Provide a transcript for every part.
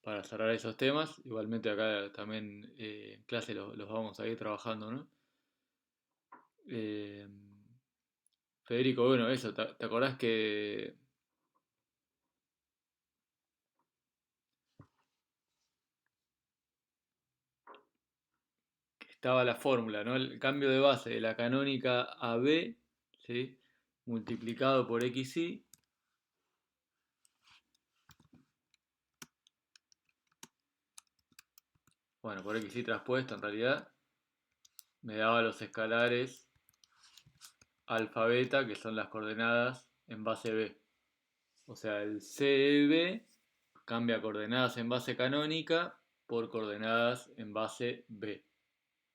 para cerrar esos temas. Igualmente acá también en clase los vamos a ir trabajando, ¿no? Eh, Federico, bueno, eso, ¿te acordás que estaba la fórmula, ¿no? El cambio de base de la canónica a B, ¿sí? Multiplicado por xy, bueno, por xy traspuesto en realidad, me daba los escalares alfa beta, que son las coordenadas en base B. O sea, el CB cambia coordenadas en base canónica por coordenadas en base B.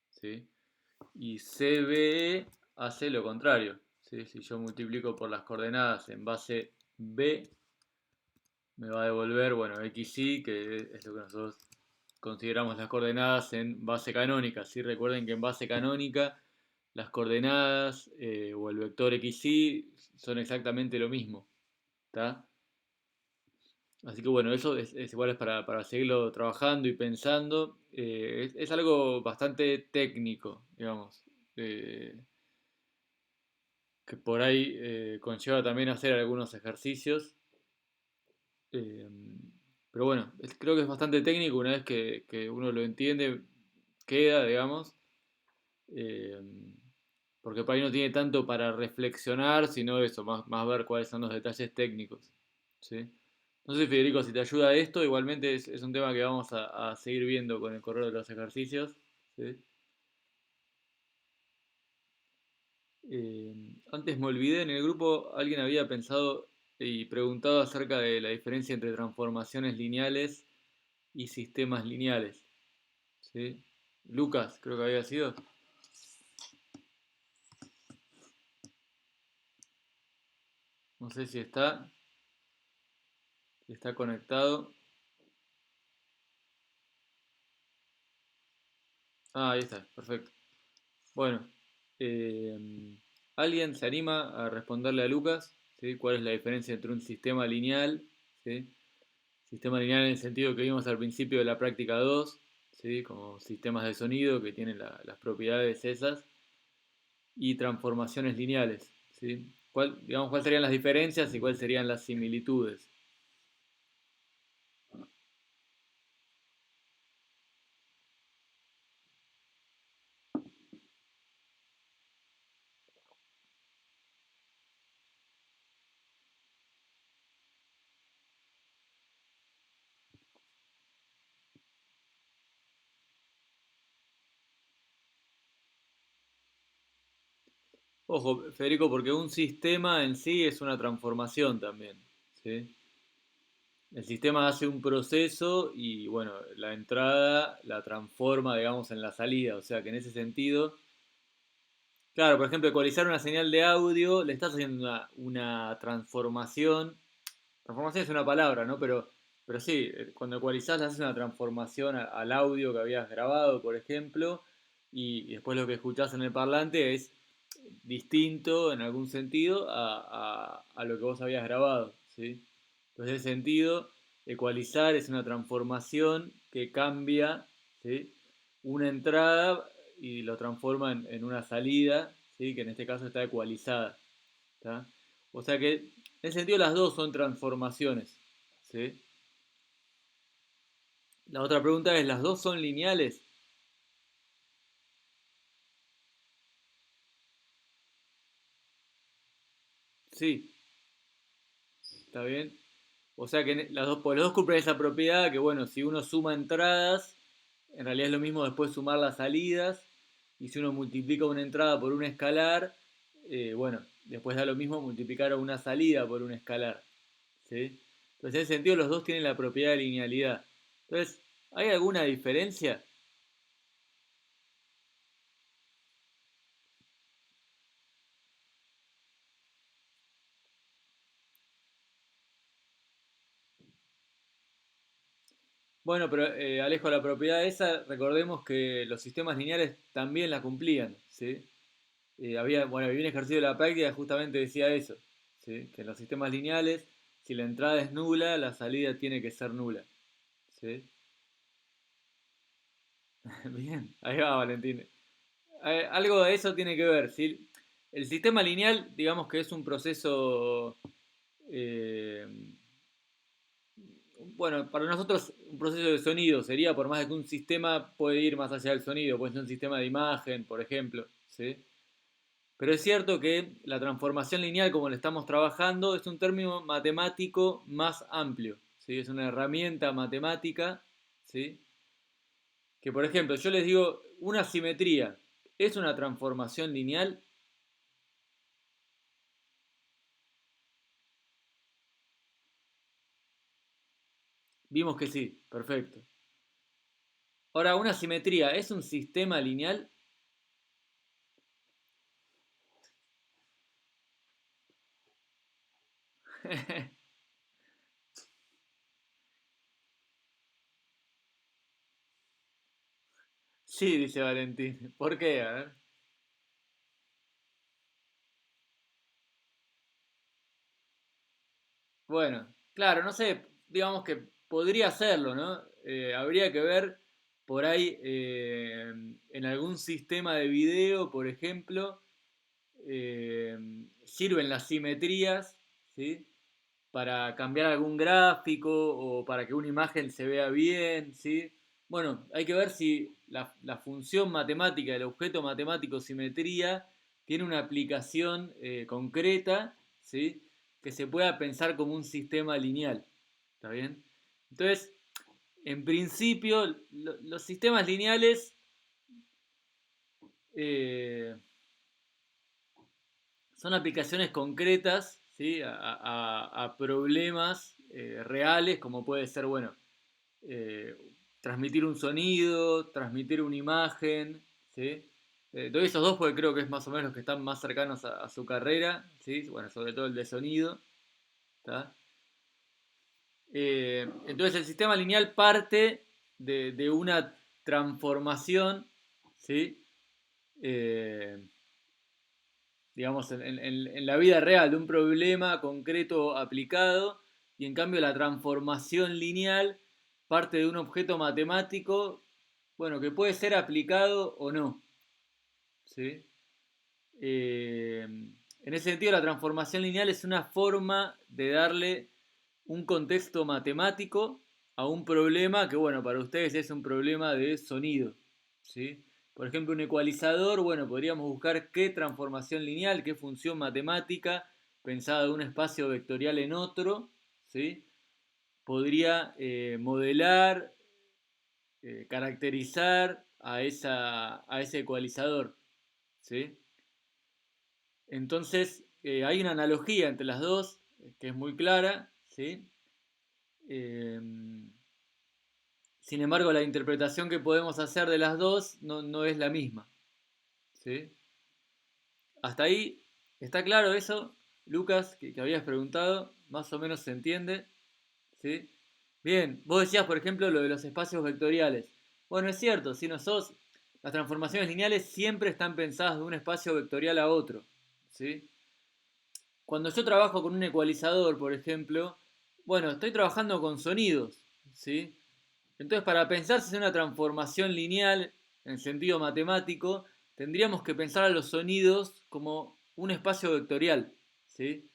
¿Sí? Y CBE hace lo contrario. ¿Sí? Si yo multiplico por las coordenadas en base B, me va a devolver, bueno, XY, que es lo que nosotros consideramos las coordenadas en base canónica. ¿Sí? Recuerden que en base canónica las coordenadas o el vector XY son exactamente lo mismo. ¿Está? Así que bueno, eso es igual es para seguirlo trabajando y pensando. Es algo bastante técnico, digamos, eh, que por ahí conlleva también hacer algunos ejercicios. eh, pero bueno, creo que es bastante técnico una vez que uno lo entiende, queda, digamos, eh, porque por ahí no tiene tanto para reflexionar, sino eso, más ver cuáles son los detalles técnicos. ¿Sí? No sé, Federico, si te ayuda esto, igualmente es un tema que vamos a seguir viendo con el correo de los ejercicios. ¿Sí? Antes me olvidé, en el grupo alguien había pensado y preguntado acerca de la diferencia entre transformaciones lineales y sistemas lineales. ¿Sí? Lucas, creo que había sido. No sé si está conectado. Ah, ahí está, perfecto. Bueno, ¿alguien se anima a responderle a Lucas? ¿Sí? ¿Cuál es la diferencia entre un sistema lineal? ¿Sí? Sistema lineal en el sentido que vimos al principio de la práctica 2, ¿sí? Como sistemas de sonido que tienen las propiedades esas, y transformaciones lineales. ¿Sí? ¿Cuáles serían las diferencias y cuáles serían las similitudes? Ojo, Federico, porque un sistema en sí es una transformación también. ¿Sí? El sistema hace un proceso y, bueno, la entrada la transforma, digamos, en la salida. O sea que en ese sentido, claro, por ejemplo, ecualizar una señal de audio, le estás haciendo una transformación. Transformación es una palabra, ¿no? Pero sí, cuando ecualizás haces una transformación al audio que habías grabado, por ejemplo, y después lo que escuchás en el parlante es distinto en algún sentido a lo que vos habías grabado, ¿sí? Entonces, en ese sentido, ecualizar es una transformación que cambia, ¿sí? Una entrada y lo transforma en una salida, ¿sí? Que en este caso está ecualizada. ¿Tá? O sea que en ese sentido las dos son transformaciones. ¿Sí? La otra pregunta es, ¿las dos son lineales? Sí, ¿está bien? O sea que pues los dos cumplen esa propiedad que, bueno, si uno suma entradas, en realidad es lo mismo después sumar las salidas. Y si uno multiplica una entrada por un escalar, bueno, después da lo mismo multiplicar una salida por un escalar. ¿Sí? Entonces, en ese sentido, los dos tienen la propiedad de linealidad. Entonces, ¿hay alguna diferencia? Bueno, pero Alejo, la propiedad esa, recordemos que los sistemas lineales también la cumplían, ¿sí? Había un ejercicio de la práctica que justamente decía eso, ¿sí? Que en los sistemas lineales, si la entrada es nula, la salida tiene que ser nula, ¿sí? Bien, ahí va Valentín. Algo de eso tiene que ver, ¿sí? El sistema lineal, digamos que es un proceso, eh, bueno, para nosotros un proceso de sonido sería, por más de que un sistema puede ir más allá del sonido, puede ser un sistema de imagen, por ejemplo, ¿sí? Pero es cierto que la transformación lineal, como lo estamos trabajando, es un término matemático más amplio, ¿sí? Es una herramienta matemática, ¿sí? Que, por ejemplo, yo les digo, una simetría es una transformación lineal. Vimos que sí, perfecto. Ahora, una simetría es un sistema lineal. Sí, dice Valentín. ¿Por qué? A ver. Bueno, claro, no sé, digamos que podría hacerlo, ¿no? Habría que ver por ahí en algún sistema de video, por ejemplo, eh, sirven las simetrías, ¿sí? Para cambiar algún gráfico o para que una imagen se vea bien, ¿sí? Bueno, hay que ver si la función matemática del objeto matemático simetría tiene una aplicación concreta, ¿sí? Que se pueda pensar como un sistema lineal, ¿está bien? Entonces, en principio, los sistemas lineales eh, son aplicaciones concretas, ¿sí? A problemas reales, como puede ser, bueno, eh, transmitir un sonido, transmitir una imagen, ¿sí? Doy esos dos porque creo que es más o menos los que están más cercanos a su carrera, ¿sí? Bueno, sobre todo el de sonido, ¿tá? Entonces el sistema lineal parte de una transformación, ¿sí? Eh, digamos, en la vida real, de un problema concreto aplicado, y en cambio la transformación lineal parte de un objeto matemático, bueno, que puede ser aplicado o no, ¿sí? En ese sentido, la transformación lineal es una forma de darle un contexto matemático a un problema que, bueno, para ustedes es un problema de sonido, ¿sí? Por ejemplo, un ecualizador, bueno, podríamos buscar qué transformación lineal, qué función matemática pensada de un espacio vectorial en otro, ¿sí? Podría modelar, caracterizar a ese ecualizador, ¿sí? Entonces, hay una analogía entre las dos que es muy clara, ¿sí? Eh, Sin embargo, la interpretación que podemos hacer de las dos no es la misma, ¿sí? Hasta ahí, ¿está claro eso, Lucas, que habías preguntado? Más o menos se entiende, ¿sí? Bien, vos decías, por ejemplo, lo de los espacios vectoriales. Bueno, es cierto, si nosotros, las transformaciones lineales siempre están pensadas de un espacio vectorial a otro, ¿sí? Cuando yo trabajo con un ecualizador, por ejemplo, bueno, estoy trabajando con sonidos, ¿sí? Entonces, para pensar si es una transformación lineal en sentido matemático, tendríamos que pensar a los sonidos como un espacio vectorial, ¿sí?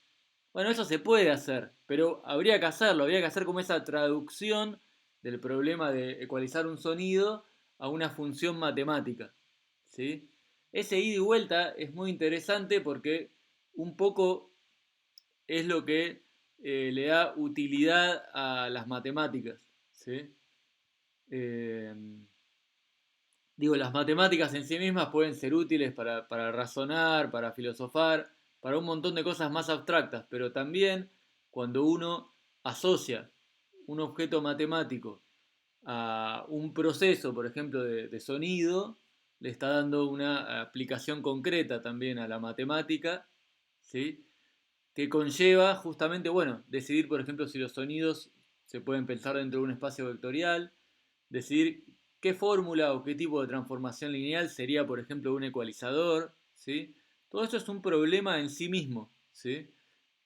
Bueno, eso se puede hacer, pero habría que hacerlo, habría que hacer como esa traducción del problema de ecualizar un sonido a una función matemática, ¿sí? Ese ida y vuelta es muy interesante porque un poco es lo que le da utilidad a las matemáticas, ¿sí? Eh, Digo, las matemáticas en sí mismas pueden ser útiles para razonar, para filosofar, para un montón de cosas más abstractas, pero también cuando uno asocia un objeto matemático a un proceso, por ejemplo, de sonido, le está dando una aplicación concreta también a la matemática, ¿sí? Que conlleva justamente, bueno, decidir, por ejemplo, si los sonidos se pueden pensar dentro de un espacio vectorial, decidir qué fórmula o qué tipo de transformación lineal sería, por ejemplo, un ecualizador, ¿sí? Todo esto es un problema en sí mismo, ¿sí?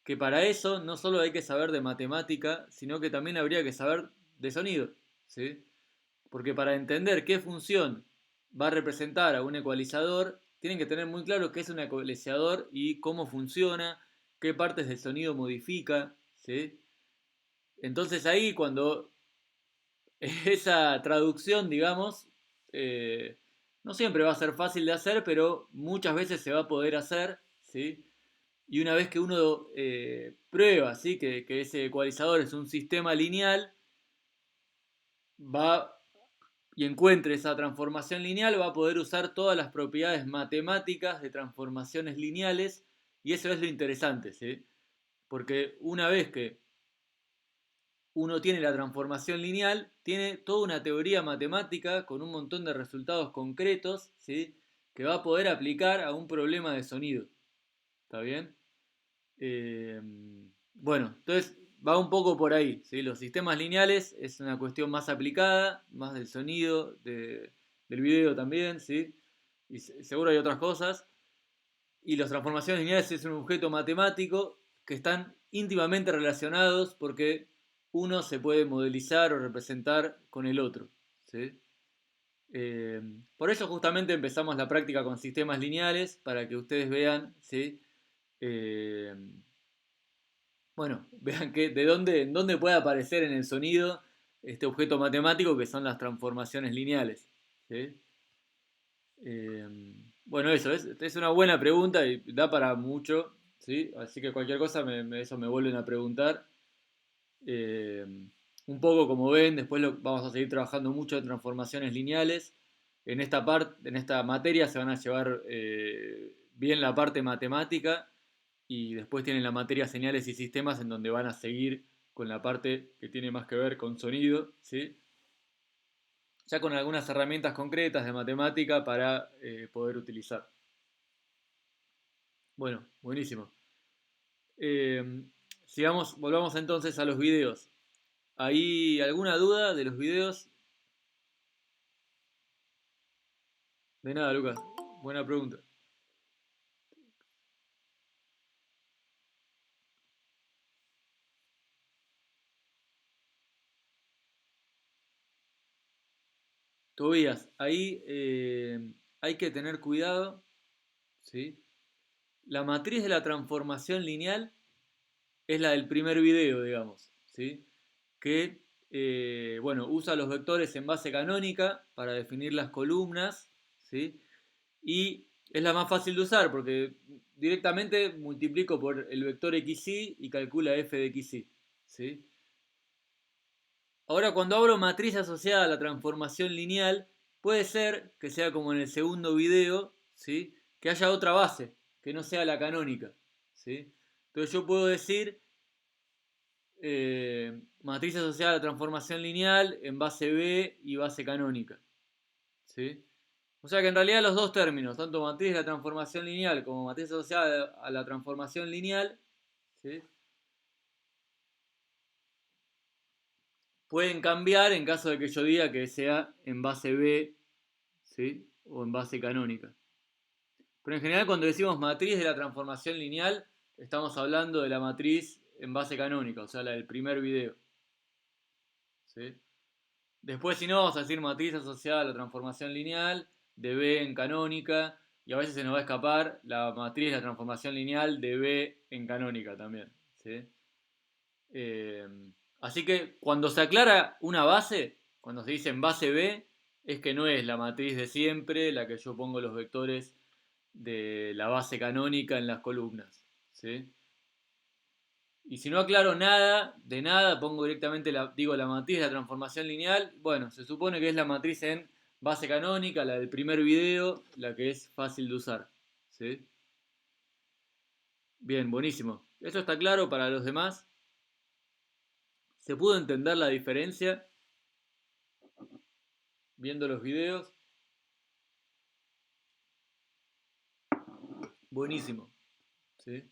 Que para eso no solo hay que saber de matemática, sino que también habría que saber de sonido, ¿sí? Porque para entender qué función va a representar a un ecualizador, tienen que tener muy claro qué es un ecualizador y cómo funciona, qué partes del sonido modifica, ¿sí? Entonces ahí cuando esa traducción, digamos, eh, no siempre va a ser fácil de hacer, pero muchas veces se va a poder hacer, ¿sí? Y una vez que uno prueba, ¿sí? Que ese ecualizador es un sistema lineal, va y encuentre esa transformación lineal, va a poder usar todas las propiedades matemáticas de transformaciones lineales, y eso es lo interesante, ¿sí? Porque una vez que uno tiene la transformación lineal, tiene toda una teoría matemática con un montón de resultados concretos, ¿sí? Que va a poder aplicar a un problema de sonido. ¿Está bien? Eh, bueno, entonces va un poco por ahí, ¿sí? Los sistemas lineales es una cuestión más aplicada, más del sonido, del video también, ¿sí? Y seguro hay otras cosas. Y las transformaciones lineales es un objeto matemático que están íntimamente relacionados porque uno se puede modelizar o representar con el otro, ¿sí? Eh, por eso justamente empezamos la práctica con sistemas lineales, para que ustedes vean, ¿sí? Eh, bueno, vean que en dónde puede aparecer en el sonido este objeto matemático que son las transformaciones lineales, ¿sí? Eh, bueno, eso es una buena pregunta y da para mucho, ¿sí? Así que cualquier cosa eso me vuelven a preguntar. Eh, un poco como ven, después vamos a seguir trabajando mucho en transformaciones lineales. En esta materia se van a llevar bien la parte matemática, y después tienen la materia señales y sistemas, en donde van a seguir con la parte que tiene más que ver con sonido, ¿sí? Ya con algunas herramientas concretas de matemática para poder utilizar. Bueno, buenísimo. Eh, volvamos entonces a los videos. ¿Hay alguna duda de los videos? De nada, Lucas. Buena pregunta. Tobías, ahí hay que tener cuidado, ¿sí? La matriz de la transformación lineal es la del primer video, digamos, ¿sí? Que, bueno, usa los vectores en base canónica para definir las columnas, ¿sí? Y es la más fácil de usar porque directamente multiplico por el vector xy y calcula f de xy, ¿sí? Ahora, cuando abro matriz asociada a la transformación lineal, puede ser que sea como en el segundo video, ¿sí? Que haya otra base, que no sea la canónica, ¿sí? Entonces yo puedo decir matriz asociada a la transformación lineal en base B y base canónica, ¿sí? O sea que en realidad los dos términos, tanto matriz de la transformación lineal como matriz asociada a la transformación lineal, ¿sí? Pueden cambiar en caso de que yo diga que sea en base B, ¿sí? O en base canónica. Pero en general, cuando decimos matriz de la transformación lineal, estamos hablando de la matriz en base canónica, o sea, la del primer video, ¿sí? Después, si no, vamos a decir matriz asociada a la transformación lineal de B en canónica, y a veces se nos va a escapar la matriz de la transformación lineal de B en canónica también, ¿sí? Eh, Así que cuando se aclara una base, cuando se dice en base B, es que no es la matriz de siempre, la que yo pongo los vectores de la base canónica en las columnas, ¿sí? Y si no aclaro nada, de nada, pongo directamente digo la matriz de la transformación lineal. Bueno, se supone que es la matriz en base canónica, la del primer video, la que es fácil de usar, ¿sí? Bien, buenísimo. ¿Esto está claro para los demás? ¿Se pudo entender la diferencia viendo los videos? Buenísimo, ¿sí?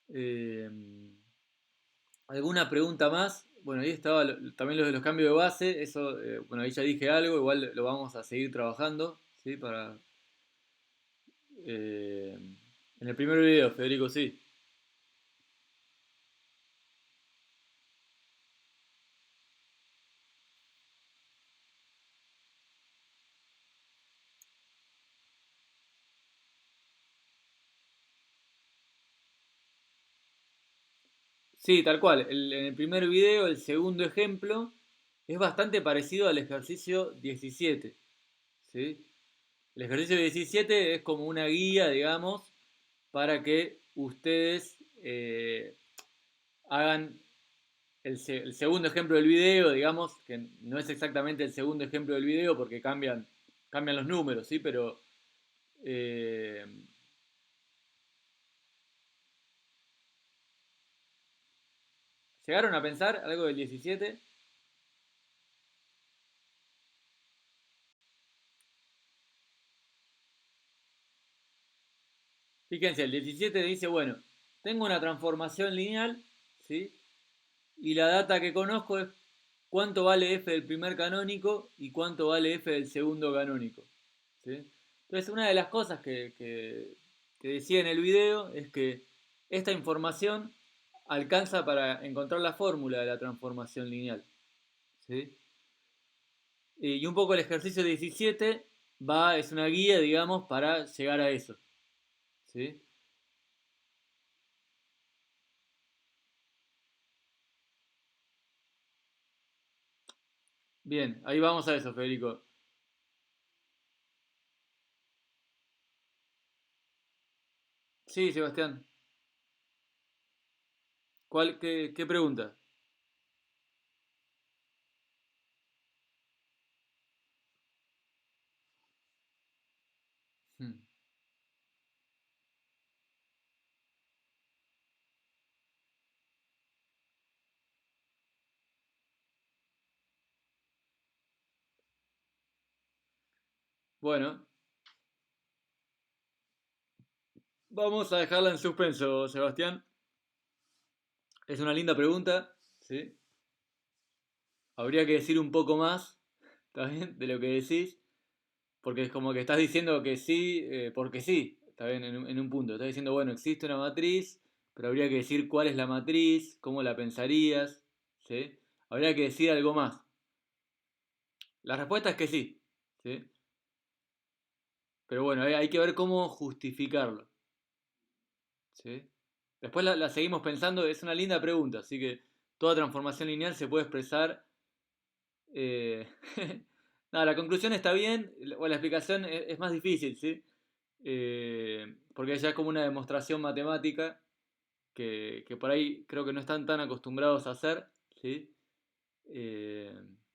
Eh, ¿Alguna pregunta más? Bueno, ahí estaba también lo de los cambios de base. Eso, bueno, ahí ya dije algo. Igual lo vamos a seguir trabajando, ¿sí? Eh, en el primer video, Federico, sí. Sí, tal cual. En el primer video, el segundo ejemplo, es bastante parecido al ejercicio 17. ¿Sí? El ejercicio 17 es como una guía, digamos, para que ustedes hagan el segundo ejemplo del video, digamos, que no es exactamente el segundo ejemplo del video porque cambian los números, ¿sí? Pero eh, ¿llegaron a pensar algo del 17? Fíjense, el 17 dice, bueno, tengo una transformación lineal, ¿sí? Y la data que conozco es cuánto vale f del primer canónico y cuánto vale f del segundo canónico, ¿sí? Entonces, una de las cosas que decía en el video es que esta información alcanza para encontrar la fórmula de la transformación lineal, ¿sí? Y un poco el ejercicio 17 es una guía, digamos, para llegar a eso, ¿sí? Bien, ahí vamos a eso, Federico. Sí, Sebastián. ¿Qué pregunta? Hmm. Bueno, vamos a dejarla en suspenso, Sebastián. Es una linda pregunta, ¿sí? Habría que decir un poco más, ¿está bien? De lo que decís, porque es como que estás diciendo que sí, porque sí, ¿está bien? En un punto. Estás diciendo, bueno, existe una matriz, pero habría que decir cuál es la matriz, cómo la pensarías, ¿sí? Habría que decir algo más. La respuesta es que sí, ¿sí? Pero bueno, hay que ver cómo justificarlo, ¿sí? Después la seguimos pensando, es una linda pregunta, así que toda transformación lineal se puede expresar. Eh, nada, la conclusión está bien, o la explicación es más difícil, ¿sí? Porque ya es como una demostración matemática que por ahí creo que no están tan acostumbrados a hacer, ¿sí? Eh,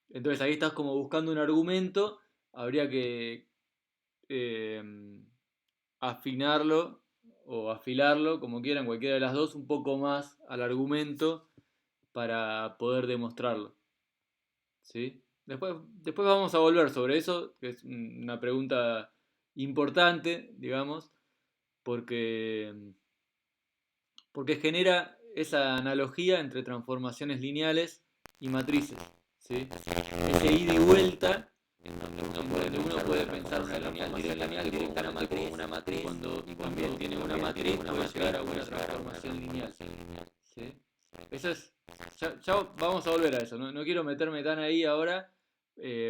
entonces ahí estás como buscando un argumento, habría que eh, afinarlo o afilarlo, como quieran, cualquiera de las dos, un poco más al argumento para poder demostrarlo. ¿Sí? Después vamos a volver sobre eso, que es una pregunta importante, digamos, porque, porque genera esa analogía entre transformaciones lineales y matrices. ¿Sí? Ese ida y vuelta en donde uno puede pensar una lineal directamente como una matriz, y cuando también tiene una matriz puede llegar a una transformación lineal. ¿Sí? Eso es. Ya vamos a volver a eso. No quiero meterme tan ahí ahora.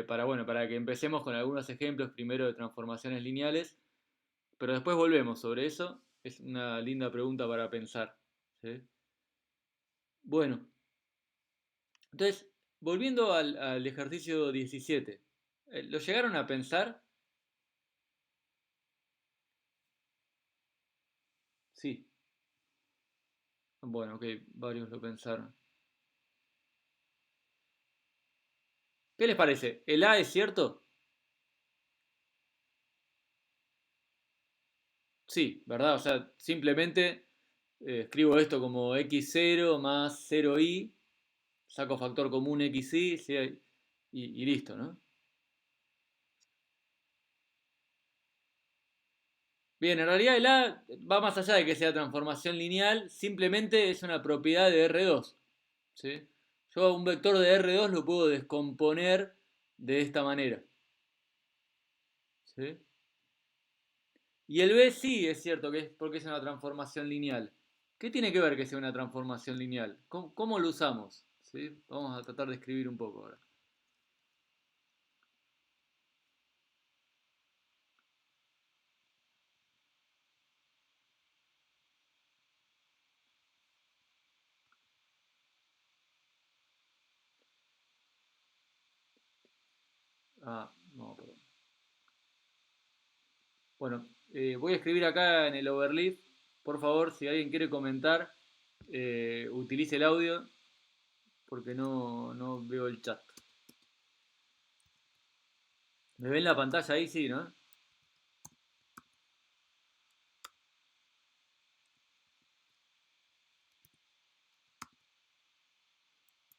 Para que empecemos con algunos ejemplos primero de transformaciones lineales. Pero después volvemos sobre eso. Es una linda pregunta para pensar. ¿Sí? Bueno, entonces, volviendo al ejercicio 17. ¿Lo llegaron a pensar? Sí. Bueno, ok, varios lo pensaron. ¿Qué les parece? ¿El A es cierto? Sí, ¿verdad? O sea, simplemente escribo esto como x0 más 0i, saco factor común xi, sí, y listo, ¿no? Bien, en realidad el A va más allá de que sea transformación lineal, simplemente es una propiedad de R2, ¿sí? Yo un vector de R2 lo puedo descomponer de esta manera, ¿sí? Y el B sí es cierto que es porque es una transformación lineal. ¿Qué tiene que ver que sea una transformación lineal? ¿Cómo lo usamos? ¿Sí? Vamos a tratar de escribir un poco ahora. Ah, no, perdón. Bueno, voy a escribir acá en el overleaf. Por favor, si alguien quiere comentar, utilice el audio porque no veo el chat. ¿Me ven la pantalla ahí? Sí, ¿no?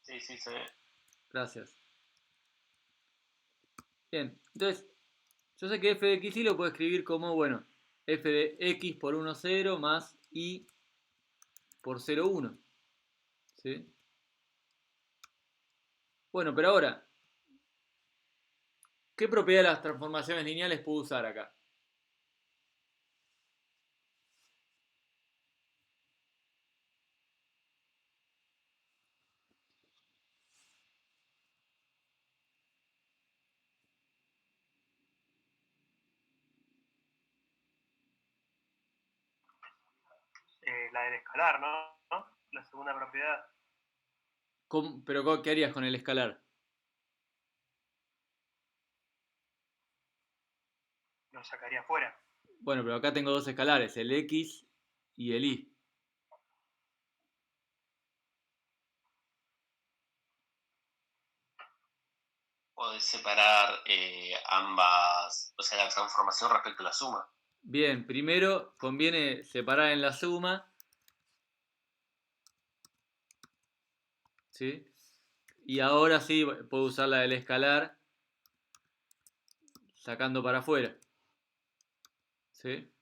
Sí, sí, se ve. Gracias. Bien, entonces, yo sé que f de x y lo puedo escribir como, bueno, f de x por 1, 0 más y por 0, 1. ¿Sí? Bueno, pero ahora, ¿qué propiedad de las transformaciones lineales puedo usar acá? La del escalar, ¿no? La segunda propiedad. Pero, ¿qué harías con el escalar? Lo sacaría fuera. Bueno, pero acá tengo dos escalares, el x y el y. Podés separar ambas, o sea, la transformación respecto a la suma. Bien, primero conviene separar en la suma, ¿sí? Y ahora sí puedo usar la del escalar sacando para afuera, ¿sí?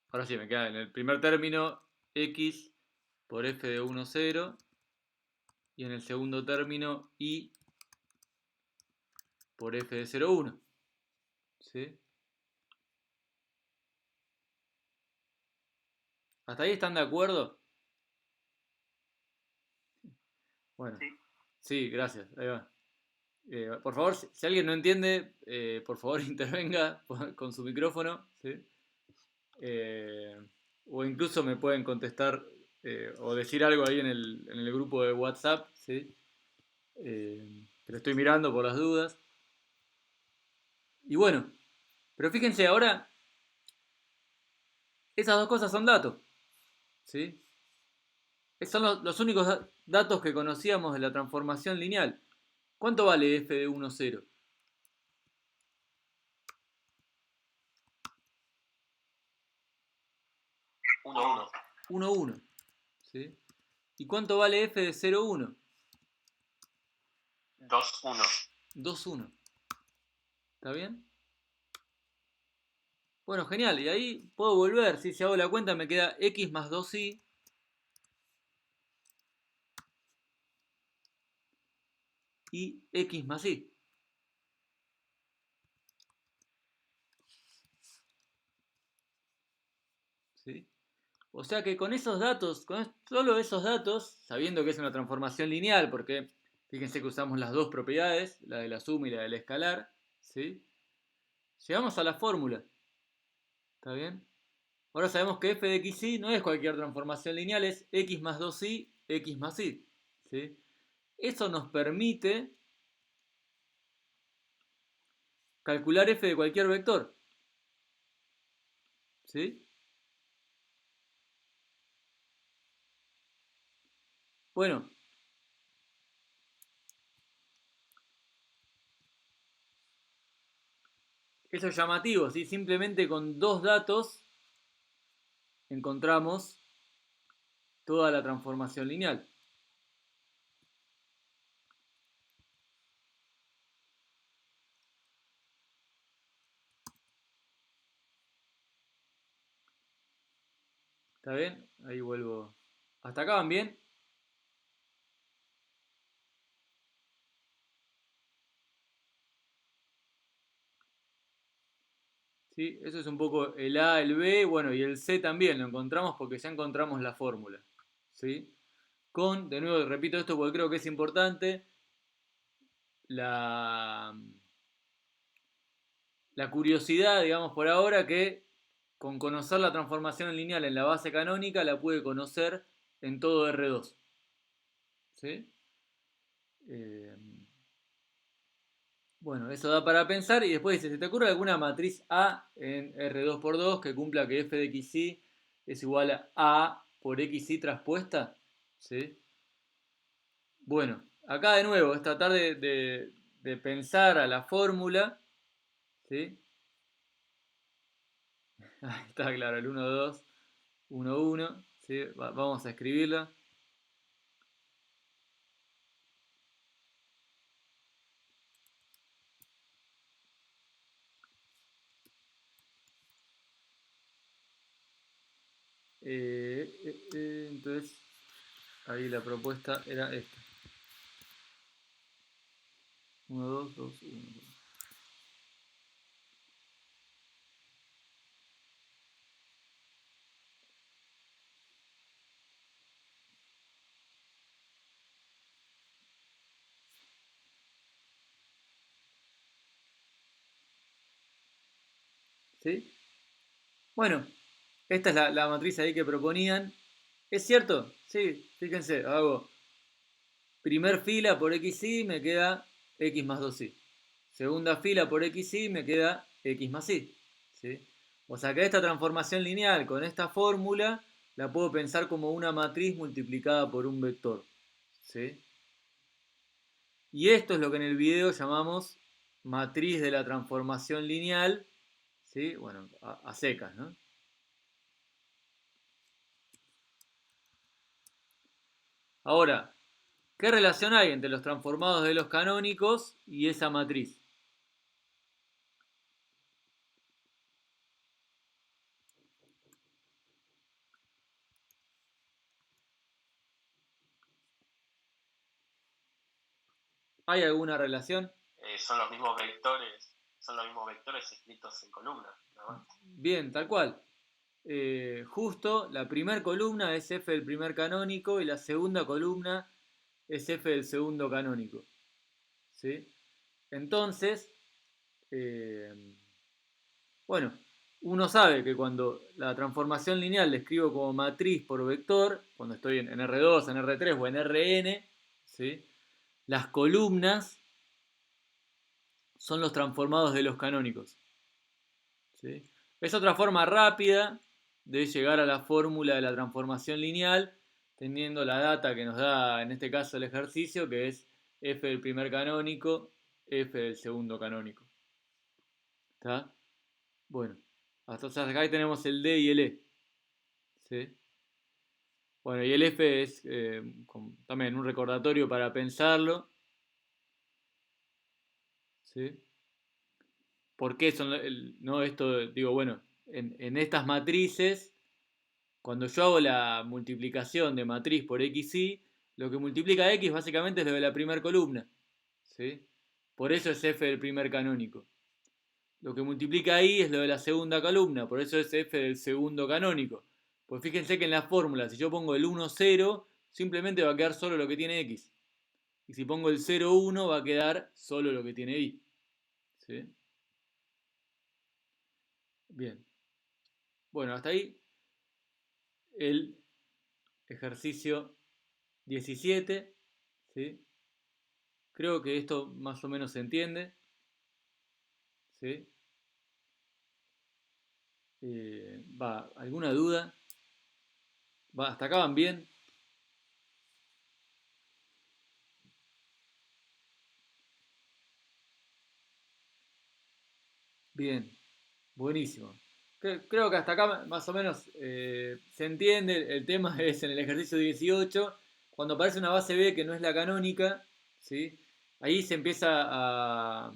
Ahora sí, me queda en el primer término x por f de 1, 0 y en el segundo término y por f de 0, 1, ¿sí? ¿Hasta ahí están de acuerdo? Bueno, Sí. sí, gracias, ahí va. Por favor, si alguien no entiende, por favor intervenga con su micrófono, ¿sí? Eh, o incluso me pueden contestar o decir algo ahí en el grupo de WhatsApp, ¿sí? Pero estoy mirando por las dudas. Y bueno, pero fíjense ahora, esas dos cosas son datos, ¿sí? Esos son los únicos datos que conocíamos de la transformación lineal. ¿Cuánto vale f de 1, 0? 1-1. 1, 1, ¿sí? ¿Y cuánto vale f de 0, 1? 2-1. 2, 1. ¿Está bien? Bueno, genial. Y ahí puedo volver. Si hago la cuenta me queda x más 2y y x más y. ¿Sí? O sea que con esos datos, con solo esos datos, sabiendo que es una transformación lineal, porque fíjense que usamos las dos propiedades, la de la suma y la del escalar, ¿sí? Llegamos a la fórmula. ¿Está bien? Ahora sabemos que f de xy no es cualquier transformación lineal, es x más 2y, x más y. ¿Sí? Eso nos permite calcular f de cualquier vector. ¿Sí? Bueno, eso es llamativo, ¿sí? Simplemente con dos datos encontramos toda la transformación lineal. ¿Está bien? Ahí vuelvo. ¿Hasta acá van bien? ¿Sí? Eso es un poco el A, el B, bueno, y el C también lo encontramos porque ya encontramos la fórmula. ¿Sí? De nuevo, repito esto porque creo que es importante, la, la curiosidad, digamos, por ahora que con conocer la transformación lineal en la base canónica la puede conocer en todo R2. ¿Sí? Eh, Bueno, eso da para pensar y después dice, ¿se te ocurre alguna matriz A en R2 por 2 que cumpla que f de xy es igual a por xy traspuesta? ¿Sí? Bueno, acá de nuevo es tratar de pensar a la fórmula, ¿sí? Ahí está claro, el 1, 2, 1, 1, ¿sí? Vamos a escribirla. Entonces, ahí la propuesta era esta. 1, 2, 2, 1. ¿Sí? Bueno, esta es la matriz ahí que proponían. ¿Es cierto? Sí, fíjense, hago primer fila por xy me queda x más 2y. Segunda fila por xy me queda x más y. ¿Sí? O sea que esta transformación lineal con esta fórmula la puedo pensar como una matriz multiplicada por un vector. ¿Sí? Y esto es lo que en el video llamamos matriz de la transformación lineal. ¿Sí? Bueno, a secas, ¿no? Ahora, ¿qué relación hay entre los transformados de los canónicos y esa matriz? ¿Hay alguna relación? Son los mismos vectores escritos en columnas, ¿no? Bien, tal cual. Justo la primera columna es f del primer canónico y la segunda columna es f del segundo canónico. ¿Sí? Entonces, eh, bueno, uno sabe que cuando la transformación lineal la escribo como matriz por vector, cuando estoy en R2, en R3 o en Rn, ¿sí? Las columnas son los transformados de los canónicos. ¿Sí? Es otra forma rápida de llegar a la fórmula de la transformación lineal, teniendo la data que nos da en este caso el ejercicio, que es f del primer canónico, f del segundo canónico. ¿Está? Bueno, entonces acá ahí tenemos el D y el E. ¿Sí? Bueno, y el F es también un recordatorio para pensarlo. ¿Sí? ¿Por qué son no esto? Digo, bueno, en estas matrices, cuando yo hago la multiplicación de matriz por xy, lo que multiplica x básicamente es lo de la primera columna. ¿Sí? Por eso es f del primer canónico. Lo que multiplica y es lo de la segunda columna, por eso es f del segundo canónico. Pues fíjense que en la fórmula, si yo pongo el 1, 0, simplemente va a quedar solo lo que tiene x. Y si pongo el 0, 1, va a quedar solo lo que tiene y. ¿Sí? Bien. Bueno, hasta ahí el ejercicio 17. ¿Sí? Creo que esto más o menos se entiende. ¿Sí? ¿Alguna duda? ¿Hasta acá van bien? Bien, buenísimo. Creo que hasta acá más o menos se entiende. El tema es en el ejercicio 18, cuando aparece una base B que no es la canónica, ¿sí? Ahí se empieza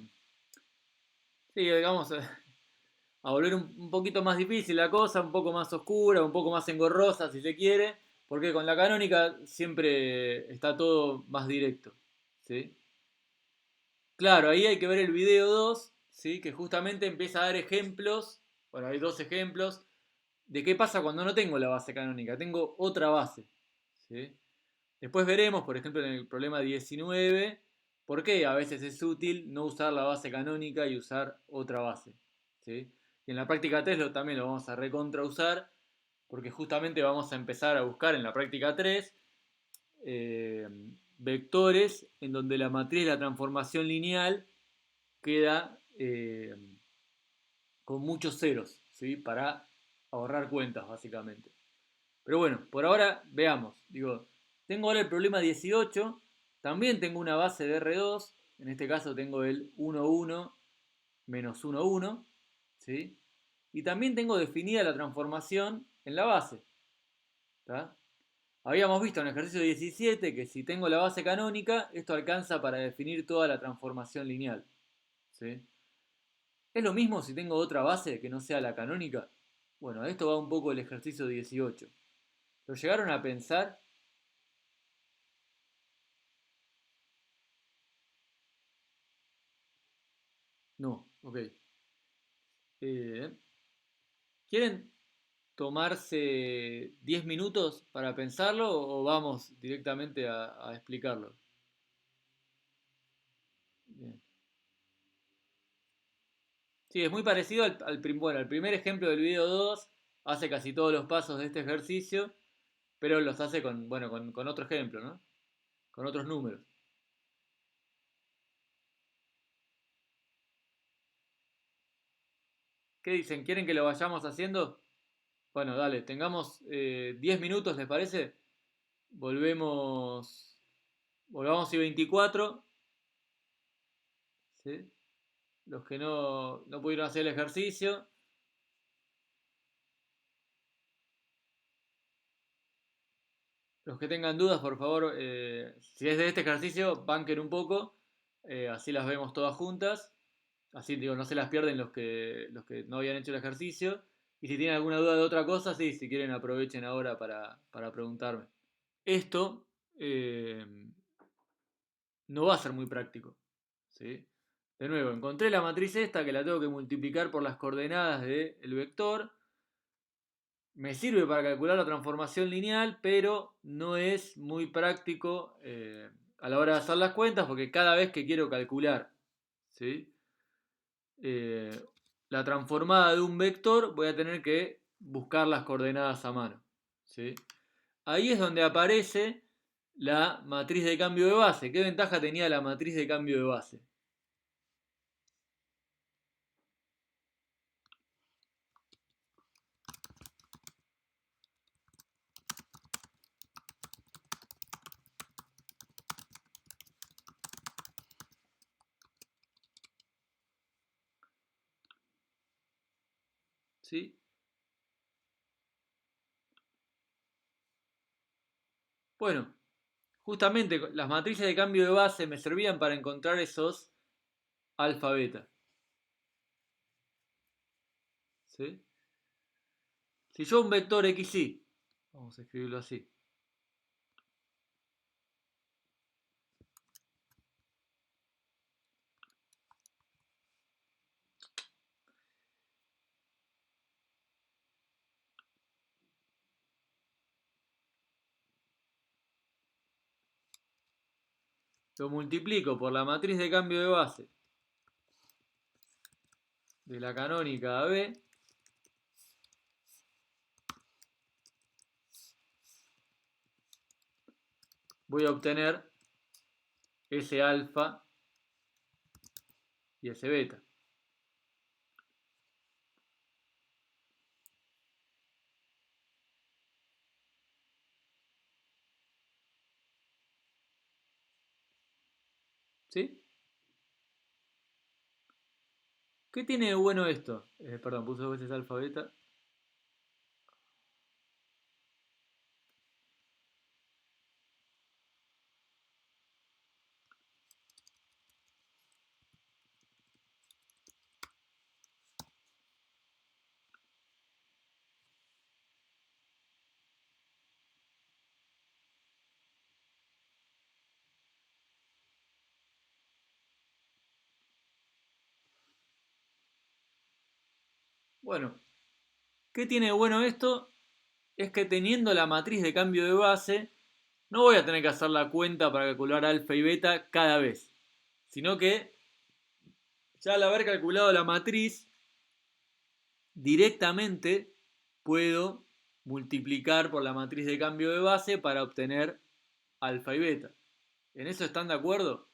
sí, digamos, a volver un poquito más difícil la cosa, un poco más oscura, un poco más engorrosa si se quiere, porque con la canónica siempre está todo más directo, ¿sí? Claro, ahí hay que ver el video 2, ¿sí? Que justamente empieza a dar ejemplos, bueno, hay dos ejemplos, de qué pasa cuando no tengo la base canónica, tengo otra base, ¿sí? Después veremos, por ejemplo, en el problema 19, por qué a veces es útil no usar la base canónica y usar otra base, ¿sí? Y en la práctica 3 también lo vamos a recontra usar, porque justamente vamos a empezar a buscar en la práctica 3 vectores en donde la matriz de la transformación lineal queda con muchos ceros, ¿sí? Para ahorrar cuentas, básicamente. Pero bueno, por ahora veamos. Digo, tengo ahora el problema 18, también tengo una base de R2, en este caso tengo el 1, 1 menos 1, 1, ¿sí? Y también tengo definida la transformación en la base. ¿Tá? Habíamos visto en el ejercicio 17 que si tengo la base canónica, esto alcanza para definir toda la transformación lineal. ¿Sí? ¿Es lo mismo si tengo otra base que no sea la canónica? Bueno, a esto va un poco el ejercicio 18. ¿Lo llegaron a pensar? No, ok. Eh, ¿Quieren tomarse 10 minutos para pensarlo o vamos directamente a explicarlo? Bien. Sí, es muy parecido bueno, el primer ejemplo del video 2 hace casi todos los pasos de este ejercicio, pero los hace con, bueno, con otro ejemplo, ¿no? Con otros números. ¿Qué dicen? ¿Quieren que lo vayamos haciendo? Bueno, dale, tengamos 10 minutos, ¿les parece? Volvemos, volvamos y 24, ¿sí? Los que no pudieron hacer el ejercicio. Los que tengan dudas, por favor, si es de este ejercicio, banquen un poco, así las vemos todas juntas, así digo, no se las pierden los que no habían hecho el ejercicio, y si tienen alguna duda de otra cosa, sí, si quieren aprovechen ahora para preguntarme. Esto eh, no va a ser muy práctico, ¿sí? De nuevo, encontré la matriz esta que la tengo que multiplicar por las coordenadas del vector. Me sirve para calcular la transformación lineal, pero no es muy práctico a la hora de hacer las cuentas porque cada vez que quiero calcular, ¿sí? Eh, la transformada de un vector voy a tener que buscar las coordenadas a mano, ¿sí? Ahí es donde aparece la matriz de cambio de base. ¿Qué ventaja tenía la matriz de cambio de base? ¿Sí? Bueno, justamente las matrices de cambio de base me servían para encontrar esos alfa beta. ¿Sí? Si yo un vector xy, vamos a escribirlo así, lo multiplico por la matriz de cambio de base de la canónica AB, voy a obtener ese alfa y ese beta. ¿Sí? ¿Qué tiene de bueno esto? Perdón, puse dos veces alfa beta. Bueno, ¿qué tiene de bueno esto? Es que teniendo la matriz de cambio de base, no voy a tener que hacer la cuenta para calcular alfa y beta cada vez, sino que ya al haber calculado la matriz, directamente puedo multiplicar por la matriz de cambio de base para obtener alfa y beta. ¿En eso están de acuerdo?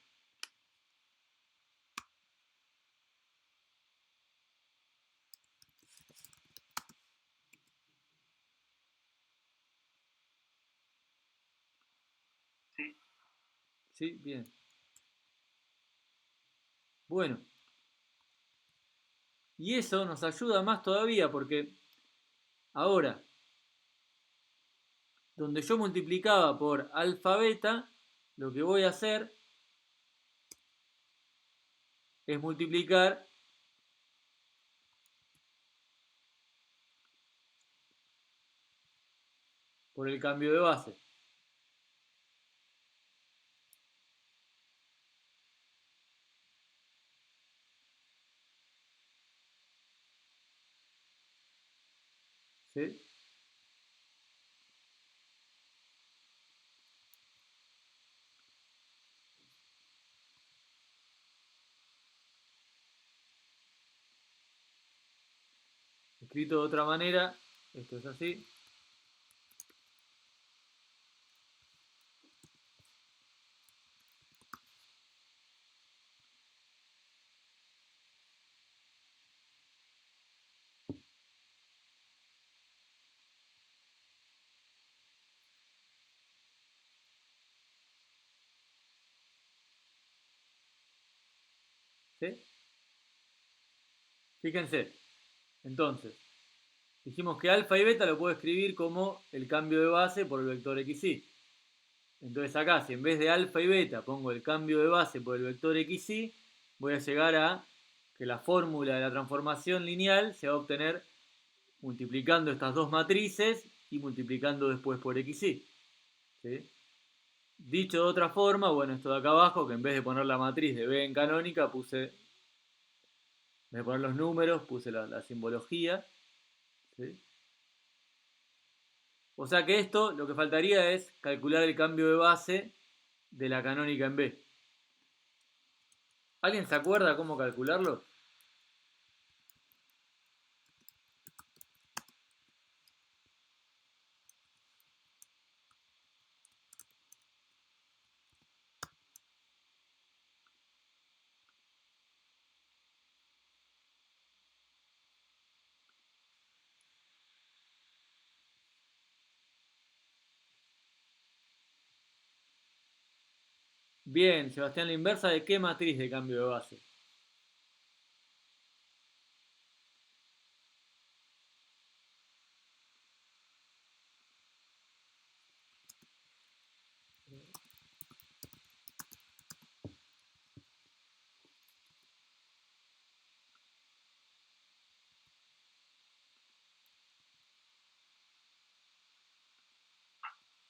¿Sí? Bien. Bueno, y eso nos ayuda más todavía porque ahora, donde yo multiplicaba por alfa beta, lo que voy a hacer es multiplicar por el cambio de base. ¿Sí? Escrito de otra manera, esto es así. ¿Sí? Fíjense, entonces, dijimos que alfa y beta lo puedo escribir como el cambio de base por el vector xy. Entonces acá, si en vez de alfa y beta pongo el cambio de base por el vector xy, voy a llegar a que la fórmula de la transformación lineal se va a obtener multiplicando estas dos matrices y multiplicando después por xy. ¿Sí? Dicho de otra forma, bueno, esto de acá abajo, que en vez de poner la matriz de B en canónica, en vez de poner los números, puse la simbología. ¿Sí? O sea que esto lo que faltaría es calcular el cambio de base de la canónica en B. ¿Alguien se acuerda cómo calcularlo? Bien, Sebastián, la inversa de qué matriz de cambio de base.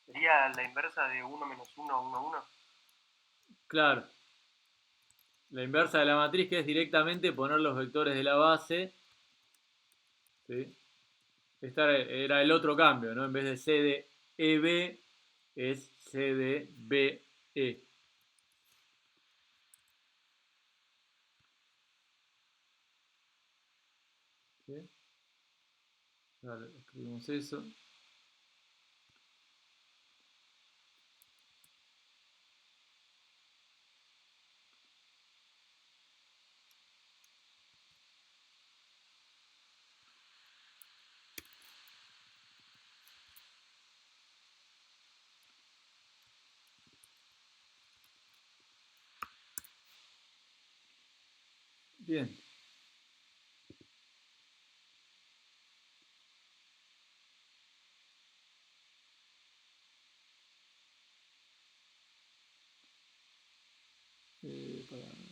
Sería la inversa de 1 menos 1, 1, 1. Claro, la inversa de la matriz que es directamente poner los vectores de la base. ¿Sí? Este era el otro cambio, ¿no? En vez de C de EB es C de BE. ¿Sí? Ahora escribimos eso. Bien. Para,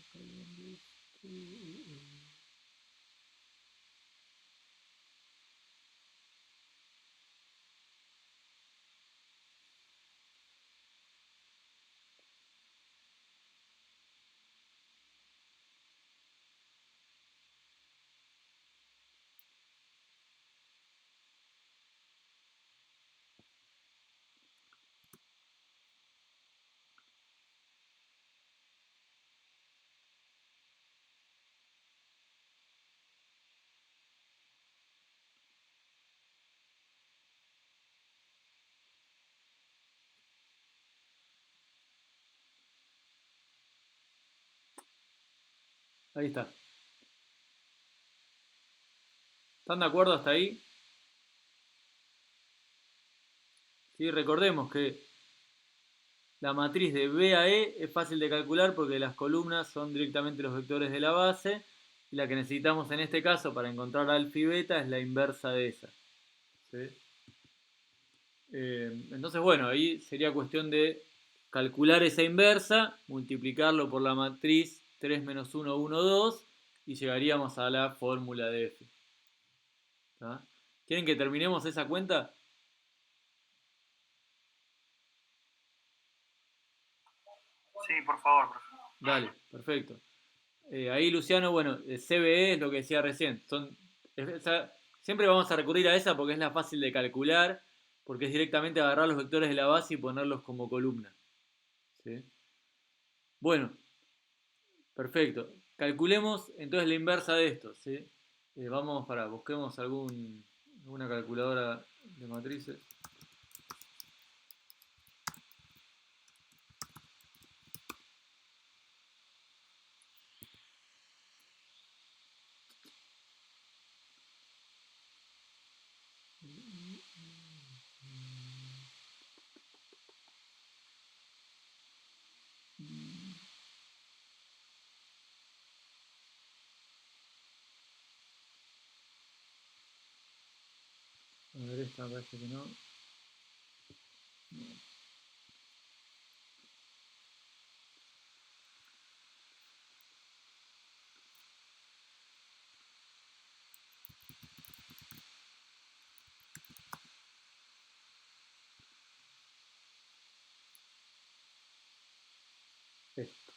ahí está. ¿Están de acuerdo hasta ahí? Sí, recordemos que La matriz de B a E es fácil de calcular porque las columnas son directamente los vectores de la base. Y la que necesitamos en este caso para encontrar alfa y beta es la inversa de esa. ¿Sí? Entonces, bueno, ahí sería cuestión de calcular esa inversa, multiplicarlo por la matriz 3 menos 1, 1, 2 y llegaríamos a la fórmula de F. ¿Tá? ¿Quieren que terminemos esa cuenta? Sí, por favor, profesor. Dale, perfecto. Ahí Luciano, bueno, CBE es lo que decía recién. Siempre vamos a recurrir a esa porque es la fácil de calcular, porque es directamente agarrar los vectores de la base y ponerlos como columna. ¿Sí? Bueno, perfecto. Calculemos entonces la inversa de esto. ¿Sí? Busquemos alguna calculadora de matrices. A ver, esta parece que no. Esto.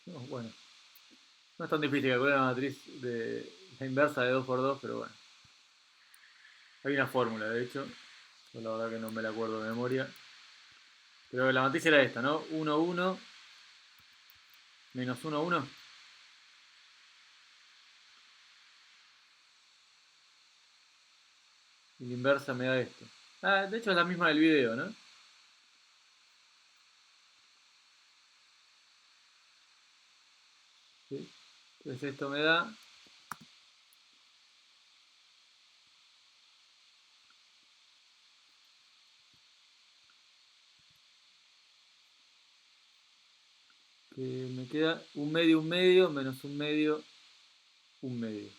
No, bueno, no es tan difícil calcular la matriz de la inversa de 2 por 2, pero bueno. Hay una fórmula, de hecho. Yo la verdad que no me la acuerdo de memoria. Pero la matriz era esta, ¿no? 1, 1, menos 1, 1. Y la inversa me da esto. Ah, de hecho es la misma del video, ¿no? ¿Sí? Entonces esto me da que me queda un medio, menos un medio, un medio.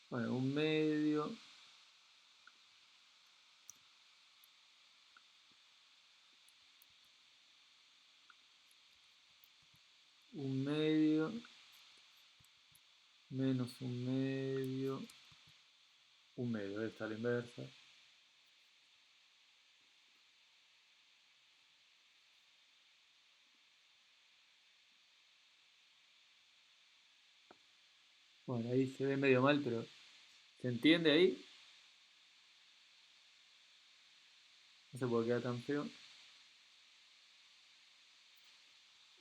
Bueno, un medio. Un medio. Menos un medio. Un medio. Esta es la inversa. Bueno, ahí se ve medio mal, pero ¿se entiende ahí? No sé por qué queda tan feo.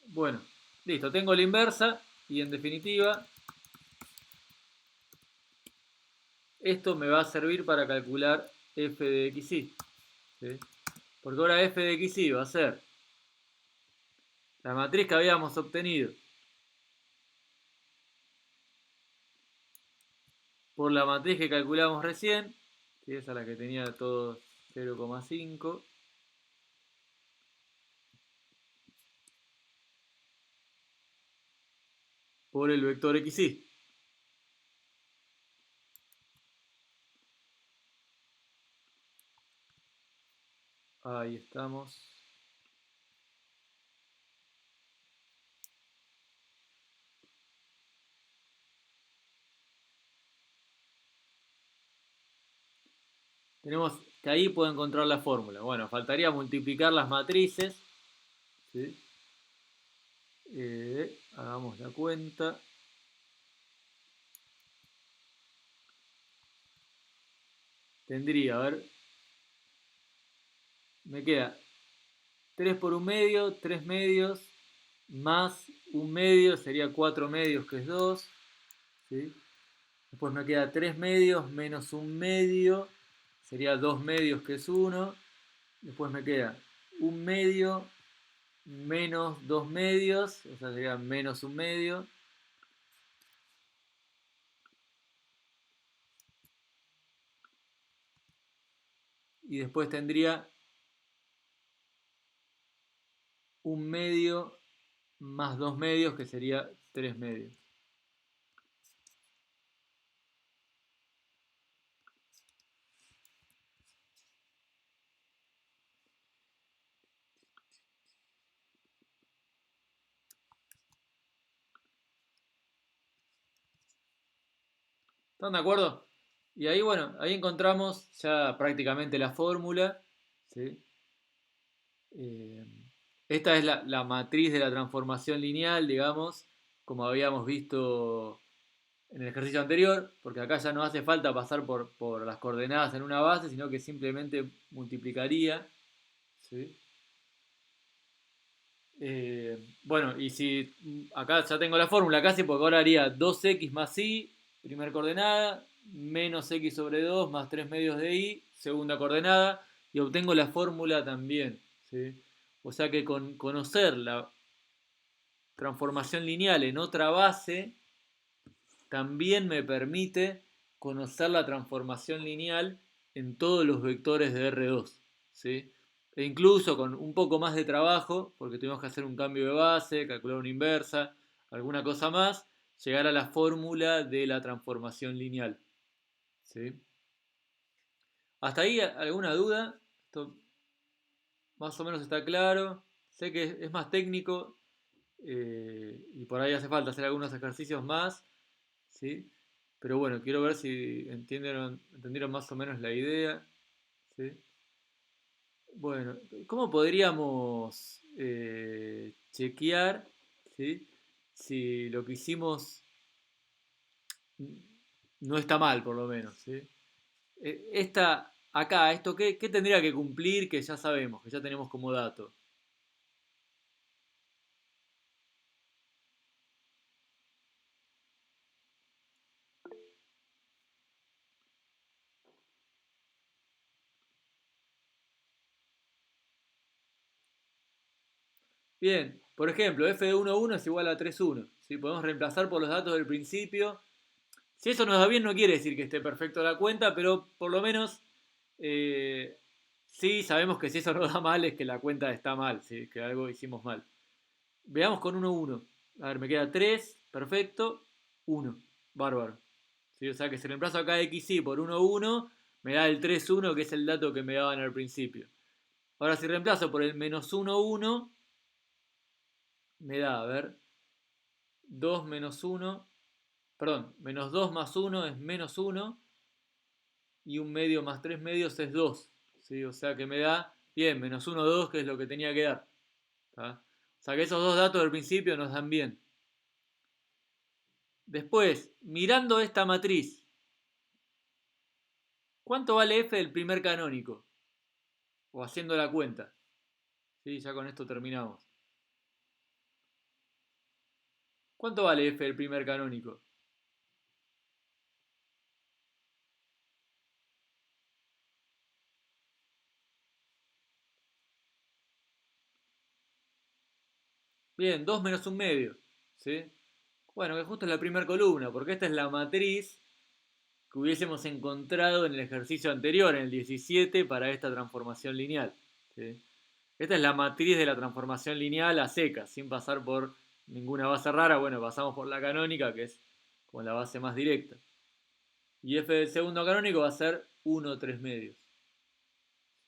Bueno, listo, tengo la inversa y en definitiva esto me va a servir para calcular f de xy. ¿Sí? Porque ahora f de xy va a ser la matriz que habíamos obtenido por la matriz que calculamos recién, que esa es la que tenía todos 0,5, por el vector xy. Ahí estamos. Tenemos que ahí puedo encontrar la fórmula. Bueno, faltaría multiplicar las matrices. ¿Sí? Hagamos la cuenta. Tendría, a ver, me queda 3 por un medio, 3 medios, más un medio, sería 4 medios, que es 2. ¿Sí? Después me queda 3 medios menos un medio, sería 2 medios que es 1. Después me queda 1 medio menos 2 medios, o sea, sería menos 1 medio. Y después tendría 1 medio más 2 medios, que sería 3 medios. ¿Están de acuerdo? Y ahí, bueno, ahí encontramos ya prácticamente la fórmula, ¿sí? Eh, Esta es la matriz de la transformación lineal, digamos, como habíamos visto en el ejercicio anterior, porque acá ya no hace falta pasar por las coordenadas en una base, sino que simplemente multiplicaría, ¿sí? Bueno, y si acá ya tengo la fórmula casi, porque ahora haría 2x más y, primera coordenada, menos x sobre 2 más 3 medios de y, segunda coordenada, y obtengo la fórmula también, ¿sí? O sea que con conocer la transformación lineal en otra base, también me permite conocer la transformación lineal en todos los vectores de R2, ¿sí? E incluso con un poco más de trabajo, porque tuvimos que hacer un cambio de base, calcular una inversa, alguna cosa más, llegar a la fórmula de la transformación lineal, ¿sí? ¿Hasta ahí alguna duda? Esto más o menos está claro. Sé que es más técnico, y por ahí hace falta hacer algunos ejercicios más, ¿sí? Pero bueno, quiero ver si entendieron más o menos la idea, ¿sí? Bueno, ¿cómo podríamos chequear, ¿sí? Si lo que hicimos no está mal, por lo menos, ¿sí? Acá, ¿esto qué tendría que cumplir que ya sabemos, que ya tenemos como dato? Bien, por ejemplo, f de 1, 1 es igual a 3, 1. ¿Sí? Podemos reemplazar por los datos del principio. Si eso nos da bien, no quiere decir que esté perfecto la cuenta, pero por lo menos eh, sí sabemos que si eso nos da mal es que la cuenta está mal, ¿sí? Que algo hicimos mal. Veamos con 1, 1. A ver, me queda 3, perfecto, 1, bárbaro. ¿Sí? O sea que si reemplazo acá xy por 1, 1, me da el 3, 1, que es el dato que me daban al principio. Ahora si reemplazo por el menos 1, 1, me da, a ver, 2 menos 1, perdón, menos 2 más 1 es menos 1, y 1 medio más 3 medios es 2, ¿sí? O sea que me da, bien, menos 1, 2, que es lo que tenía que dar, ¿tá? O sea que esos dos datos del principio nos dan bien. Después, mirando esta matriz, ¿cuánto vale f del primer canónico? O haciendo la cuenta. ¿Sí? Ya con esto terminamos. ¿Cuánto vale f del primer canónico? Bien, 2 menos 1 medio, ¿sí? Bueno, que justo es la primera columna, porque esta es la matriz que hubiésemos encontrado en el ejercicio anterior, en el 17, para esta transformación lineal, ¿sí? Esta es la matriz de la transformación lineal a secas, sin pasar por ninguna base rara. Bueno, pasamos por la canónica, que es como la base más directa. Y f del segundo canónico va a ser 1, 3 medios,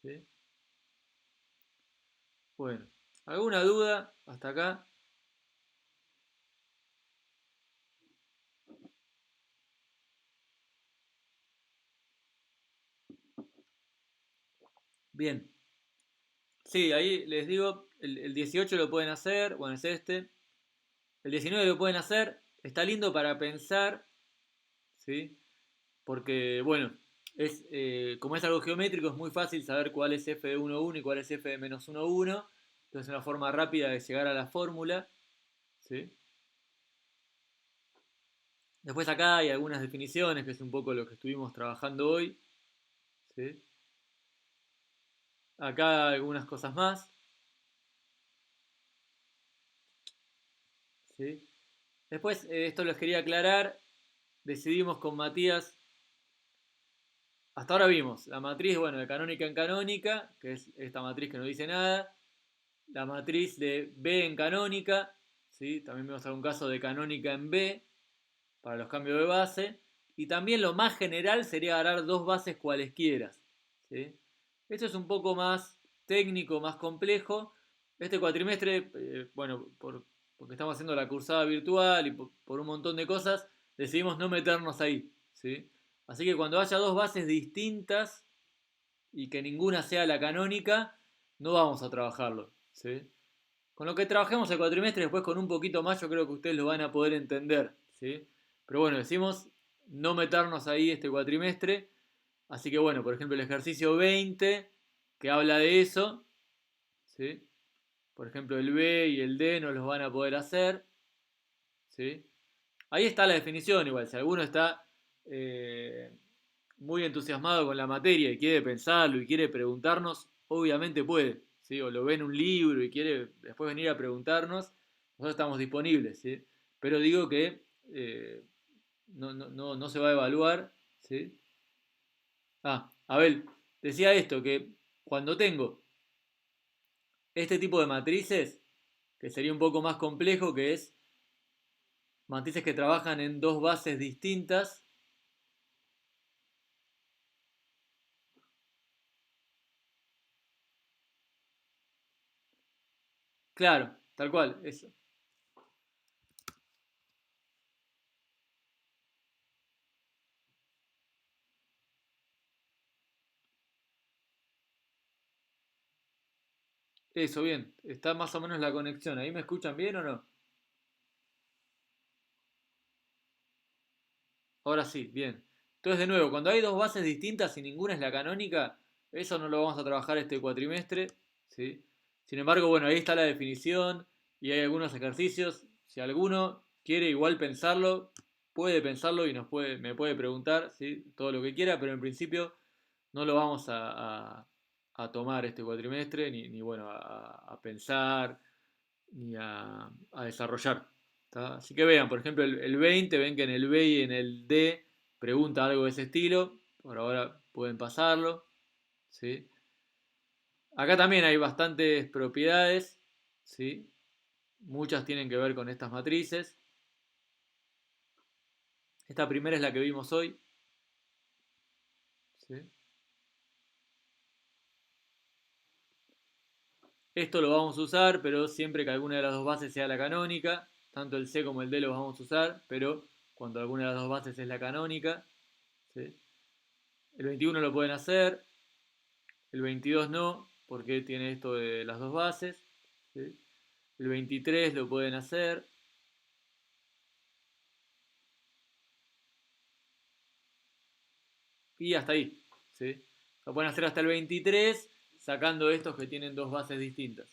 ¿sí? Bueno, ¿alguna duda hasta acá? Bien. Sí, ahí les digo, el 18 lo pueden hacer, bueno, es este. El 19 lo pueden hacer, está lindo para pensar, ¿sí? Porque, bueno, como es algo geométrico, es muy fácil saber cuál es f de 1, 1 y cuál es f de menos 1, 1. Entonces es una forma rápida de llegar a la fórmula, ¿sí? Después acá hay algunas definiciones, que es un poco lo que estuvimos trabajando hoy, ¿sí? Acá algunas cosas más. ¿Sí? Después, esto les quería aclarar. Decidimos con Matías. Hasta ahora vimos la matriz, bueno, de canónica en canónica, que es esta matriz que no dice nada. La matriz de B en canónica. ¿Sí? También vimos algún caso de canónica en B para los cambios de base. Y también lo más general sería agarrar dos bases cualesquiera. ¿Sí? Esto es un poco más técnico, más complejo. Este cuatrimestre, bueno, porque estamos haciendo la cursada virtual y por un montón de cosas, decidimos no meternos ahí. ¿Sí? Así que cuando haya dos bases distintas y que ninguna sea la canónica, no vamos a trabajarlo. ¿Sí? Con lo que trabajemos el cuatrimestre, después con un poquito más, yo creo que ustedes lo van a poder entender. ¿Sí? Pero bueno, decimos no meternos ahí este cuatrimestre. Así que bueno, por ejemplo, el ejercicio 20, que habla de eso, ¿sí? Por ejemplo, el B y el D no los van a poder hacer, ¿sí? Ahí está la definición igual, si alguno está muy entusiasmado con la materia y quiere pensarlo y quiere preguntarnos, obviamente puede, ¿sí? O lo ve en un libro y quiere después venir a preguntarnos, nosotros estamos disponibles, ¿sí? Pero digo que no se va a evaluar, ¿sí? Ah, Abel, decía esto, que cuando tengo este tipo de matrices, que sería un poco más complejo, que es matrices que trabajan en dos bases distintas, claro, tal cual, eso. Eso, bien, está más o menos la conexión. ¿Ahí me escuchan bien o no? Ahora sí, bien. Entonces, de nuevo, cuando hay dos bases distintas y ninguna es la canónica, eso no lo vamos a trabajar este cuatrimestre, ¿sí? Sin embargo, bueno, ahí está la definición y hay algunos ejercicios. Si alguno quiere igual pensarlo, puede pensarlo y me puede preguntar, ¿sí? Todo lo que quiera, pero en principio no lo vamos a tomar este cuatrimestre, ni bueno, a pensar, ni a desarrollar. ¿Tá? Así que vean, por ejemplo, el 20, ven que en el B y en el D pregunta algo de ese estilo. Por ahora pueden pasarlo. ¿Sí? Acá también hay bastantes propiedades. ¿Sí? Muchas tienen que ver con estas matrices. Esta primera es la que vimos hoy. ¿Sí? Esto lo vamos a usar, pero siempre que alguna de las dos bases sea la canónica. Tanto el C como el D lo vamos a usar, pero cuando alguna de las dos bases es la canónica. ¿Sí? El 21 lo pueden hacer, el 22 no, porque tiene esto de las dos bases. ¿Sí? El 23 lo pueden hacer. Y hasta ahí. ¿Sí? Lo pueden hacer hasta el 23 sacando estos que tienen dos bases distintas.